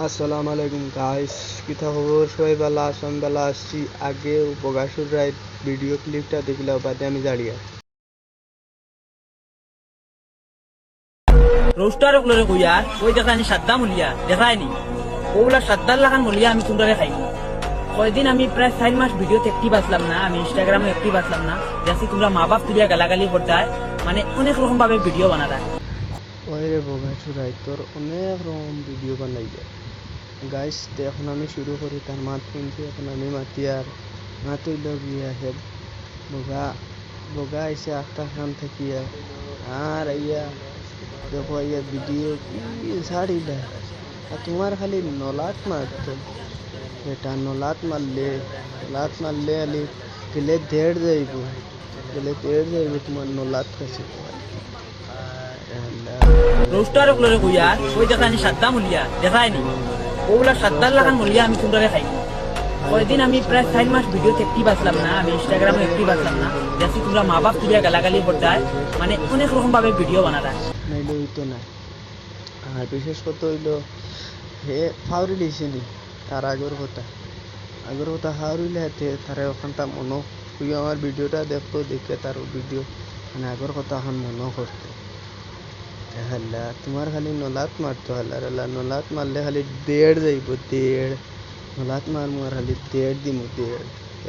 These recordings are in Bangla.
আসসালামু আলাইকুম গাইস, কিতা খবর? সবাই ভালো আছেন? আমি ভালো আছি। আগে বগাসুর রায় ভিডিও ক্লিপটা দেখলাম, বাদে আমি দাঁড়িয়ে রোস্টার গুলোরে কইয়া ওই দেখানি সাদ্দা মুলিয়া দেখায়নি ওগুলা সাদ্দার লাগান মুলিয়া আমি তোমরা খাই কয়দিন আমি প্রায় 4 মাস ভিডিওতে অ্যাক্টিভ আসলাম না, আমি ইনস্টাগ্রামে অ্যাক্টিভ আসলাম না। যাচ্ছি তোমরা মা বাপ তুলিয়া গালাগালি করতায়, মানে অনেক রকম ভাবে ভিডিও বানাতায়। ওই রে বগাসুর রায় তোর অনেক রকম ভিডিও বানাই যায় গাইস। তো এখন আমি শুরু করি, তার মাত শুনছি এখন আমি মাতি আর মাত হইল গিয়া হে বগা বগা আইসে আখটা খান থাকিয়া আর ইয়া দেখো ইয়া ভিডিও কি ছাড়িলা। আর তোমার খালি নলাট মারতো, এটা নলাত মারলে আলি গেলে দেড় যাইব তোমার নলাত কাছে। রোস্টার গুলোরে কইয়া ওই দেখানি সাদ্দা মুলিয়া দেখায়নি ওগুলা সাদ্দার লাগান মুলিয়া আমি তোমরা খাই কয়দিন আমি প্রায় 4 মাস ভিডিওতে অ্যাক্টিভ আসলাম না, আমি ইনস্টাগ্রামে অ্যাক্টিভ আসলাম না। যাচ্ছি তোমরা মা বাপ তুলিয়া গালাগালি করতায়, মানে অনেক রকম ভাবে ভিডিও বানাতায়। নাইলে হইতো না। আর বিশেষ কথা হইল হে ফাউরি দিয়েছিনি তার আগের কথা হাওড়িলে হাতে তারা ওখানটা মনো তুই আমার ভিডিওটা দেখতো, দেখে তার ভিডিও মানে আগের কথা এখন মনে করতো। হাল্লা তোমার খালি নলাত মারতো, নলাত মারলে খালি দেড় যাইব, নলাত মারমু আর খালি দেড় দিমু,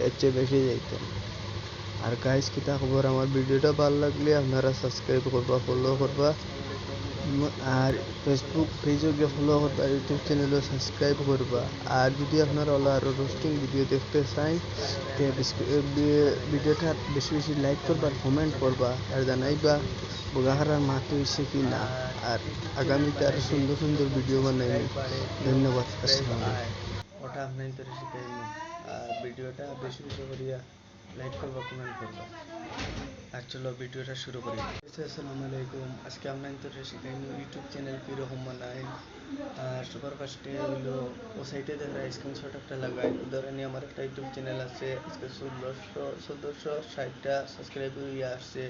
এর চেয়ে বেশি যাইতো না। আর গাইস কিতা খবর? আমার ভিডিওটা ভালো লাগলে আপনারা সাবস্ক্রাইব করবা, ফলো করবা, আর ফেসবুক পেজও গিয়ে ফলো করবা, ইউটিউব চ্যানেলও সাবস্ক্রাইব করবা। আর যদি আপনারা আরও রোস্টিং ভিডিও দেখতে চান তে ভিডিওটা বেশি বেশি লাইক করবা, কমেন্ট করবা আর জানাইবা বগাহারার মাতে হয়েছে কি না। আর আগামীতে আরও সুন্দর সুন্দর ভিডিও বানাইনি। ধন্যবাদ। আসসালামু আলাইকুম। ওটা আপনার তো শিখাইনি। আর ভিডিওটা বেশি বেশি করিয়া লাইক করবা, কমেন্ট করবা। আর চলো ভিডিওটা শুরু করি। আসসালামু আলাইকুম। আজকে আমরা ইন্তরে শিখাইনি ইউটিউব চ্যানেল কীরকম বানাই। আর সবার ফার্স্টে হইলো ও সাইটে দেখা স্ক্রিনশট একটা লাগাই। ধরেন আমার একটা ইউটিউব চ্যানেল আছে, আজকে 1460টা সাবস্ক্রাইব হইয়া আসছে।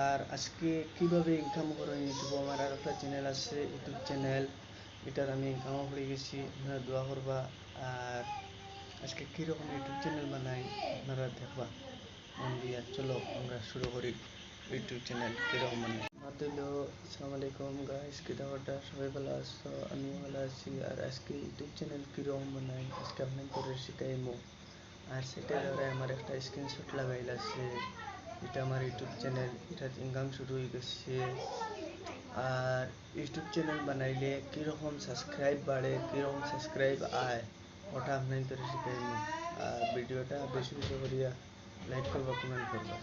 আর আজকে কিভাবে ইনকাম করো ইউটিউবে, আমার আর একটা চ্যানেল আছে ইউটিউব চ্যানেল, এটার আমি ইনকামও করে গেছি, আপনারা দোয়া করবা। আর আজকে কীরকম ইউটিউব চ্যানেল বানাই আপনারা দেখবা মন দিয়া। চলো আমরা শুরু করি ইউটিউব চ্যানেল কীরকম বানাই। মাতিলো আসসালামু আলাইকুম গাইস, কিতা কথা? সবাই ভালো আছো? আমিও ভালো আছি। আর আজকে ইউটিউব চ্যানেল কীরকম বানাই আজকে আপনার করে শিখাইমো। আর সেটা ধরে আমার একটা স্ক্রিনশট লাগাইল আছে, এটা আমার ইউটিউব চ্যানেল, এটা ইনকাম শুরু হয়ে গেছে। আর ইউটিউব চ্যানেল বানাইলে কীরকম সাবস্ক্রাইব বাড়ে, কীরকম সাবস্ক্রাইব আয়, ওটা আপনার ধরে শিখাইমো। আর ভিডিওটা বেশি বেশি করিয়া লাইক করবা, কমেন্ট করবা।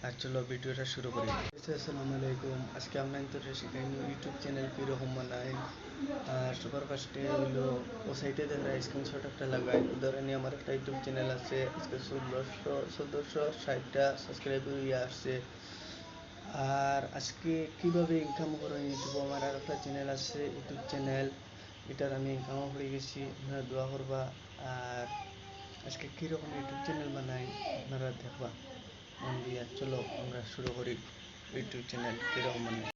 আর চলো ভিডিওটা শুরু করি। আসসালামু আলাইকুম। আজকে আমরা ইন্তরে শিখাইনি ইউটিউব চ্যানেল কীরকম বানাই। আর সবার ফার্স্টে হইলো ও সাইটে দেখা স্ক্রিনশট একটা লাগাই। ধরেন আমার একটা ইউটিউব চ্যানেল আছে, আজকে 1460টা সাবস্ক্রাইব হইয়া আসছে। আর আজকে কিভাবে ইনকাম করো ইউটিউবে, আমার আর একটা চ্যানেল আছে ইউটিউব চ্যানেল, এটার আমি ইনকামও করে গেছি, আপনারা দোয়া করবা। আর আজকে কীরকম ইউটিউব চ্যানেল বানাই আপনারা দেখবা মন দিয়া। চলো আমরা শুরু করি ইউটিউব চ্যানেল কীরকম বানাই।